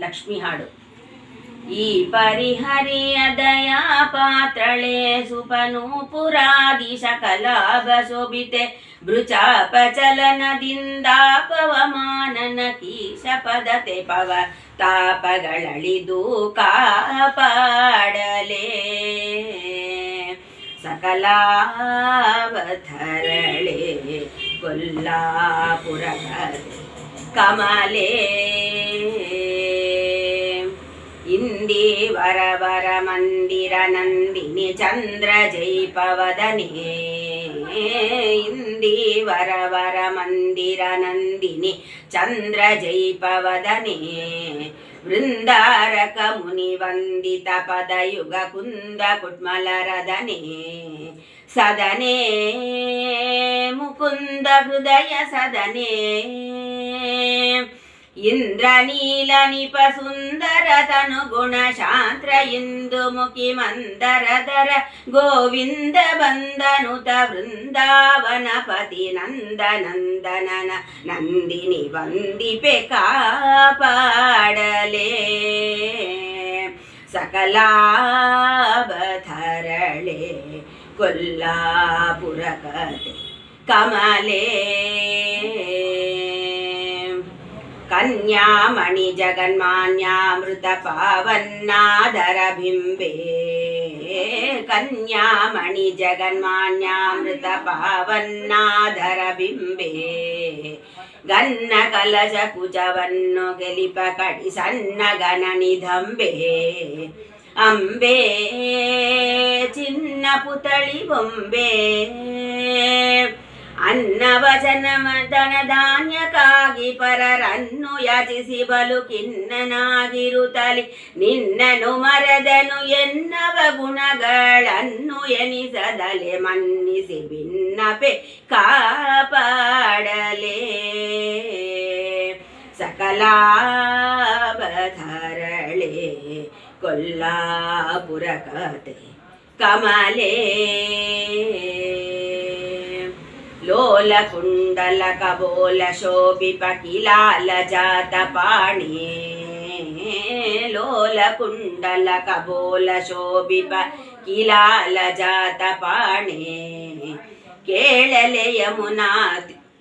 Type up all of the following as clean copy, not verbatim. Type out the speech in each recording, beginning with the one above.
ಲಕ್ಷ್ಮಿ ಹಾಡು. ಈ ಪರಿಹರಿಯ ದಯಾ ಪಾತ್ರಳೆ ಸುಪನೂಪುರಾದಿ ಸಕಲಾಭ ಶೋಭಿತೆ ಭೃಚಾಪಚಲನದಿಂದ ಪವಮಾನನ ಕೀಶ ಪದತೆ ಪವ ತಾಪಗಳಳಿದು ಕಾಪಾಡಲೇ ಸಕಲಾವಧರಳೆ ಕೊಲ್ಲಾಪುರ ಕಮಲೇ ಇಂದಿ ವರವರ ಮಂದಿರ ನಂದಿನಿ ಚಂದ್ರ ಜೈಪವದನೆ ಇಂದಿ ವರವರ ಮಂದಿರ ನಂದಿನಿ ಚಂದ್ರ ಜೈಪವದನೆ ವೃಂದಾರಕ ಮುನಿ ವಂದಿತ ಪದಯುಗ ಕುಂದ ಕುಟ್ಮಲರದನೆ ಸದನೆ ಮುಕುಂದ ಹೃದಯ ಸದನೆ ಇಂದ್ರನೀಲ ನಿಪ ಸುಂದರ ತನು ಗುಣ ಶಾಂತ್ರ ಇಂದು ಮುಖಿ ಮಂದರದರ ಗೋವಿಂದ ಬಂದನುತ ವೃಂದಾವನಪತಿ ನಂದ ನಂದನನ ನಂದಿನಿ ವಂದಿಪೆ ಕಾಪಾಡಲೇ ಸಕಲಾಭಧರಳೆ ಕೊಲ್ಲಾಪುರ ಕತೆ ಕಮಲೇ ಕನ್ಯಾಮಣಿ ಜಗನ್ಮಾನ್ಯಾಮೃತ ಪಾವನ್ನಾದರ ಬಿಂಬೆ ಕನ್ಯಾಮಣಿ ಜಗನ್ಮಾನ್ಯಾಮೃತ ಪಾವನ್ನಾದರ ಬಿಂಬೆ ಗನ್ನ ಕಲಶ ಕುಜವನ್ನು ಗೆಲಿಪ ಕಡಿ ಸಣ್ಣ ಗಣನಿಧಂಬೆ ಅಂಬೆ ಚಿನ್ನ ಪುತಳಿ ಬೊಂಬೆ ಅನ್ನವಚನ ಧನ ಧಾನ್ಯಕ್ಕಾಗಿ ಪರರನ್ನು ಯಾಚಿಸಿ ಬಲು ಖಿನ್ನನಾಗಿರುತ್ತಲಿ ನಿನ್ನನು ಮರೆದನು ಎನ್ನವ ಗುಣಗಳನ್ನು ಎನಿಸದಲೆ ಮನ್ನಿಸಿ ಭಿನ್ನಪೆ ಕಾಪಾಡಲೇ ಸಕಲಾಭಧರಳೆ ಕೊಲ್ಲಾಪುರ ಕತೆ ಕಮಲೇ ಲೋಲ ಕುಂಡಲ ಕಬೋಲ ಶೋಭಿಪ ಕಿಲಾಲ ಜಾತ ಪಾಣಿ ಲೋಲ ಕುಂಡಲ ಕಬೋಲ ಶೋಭಿಪ ಕಿಲಾಲ ಜಾತ ಪಾಣಿ ಕೇಳಲೆ ಯಮುನಾ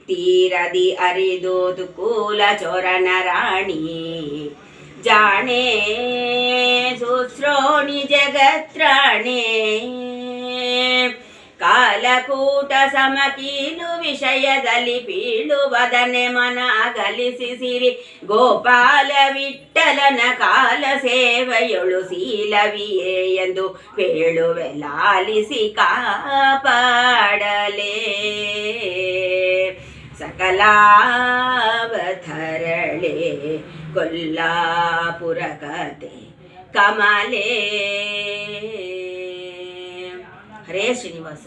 ತೀರದಿ ಅರಿದೋದು ಕೂಲ ಚೋರನ ರಾಣಿ ಜಾಣೆ ಸುಶ್ರೋಣಿ ಜಗತ್ರಾಣೆ ಕಾಲಕೂಟ ಸಮಕೀಲು ವಿಷಯದಲ್ಲಿ ಬೀಳುವದನೆ ಮನ ಅಗಲಿಸಿಸಿರಿ ಗೋಪಾಲ ವಿಠಲನ ಕಾಲ ಸೇವೆಯೊಳು ಶೀಲವಿಯೇ ಎಂದು ಬೇಳುವೆ ಲಾಲಿಸಿ ಕಾಪಾಡಲೇ ಸಕಲಾವಧರಳೆ ಕೊಲ್ಲಾಪುರ ಕತೆ ಕಮಲೇ. ಹರೇ ಶ್ರೀನಿವಾಸ.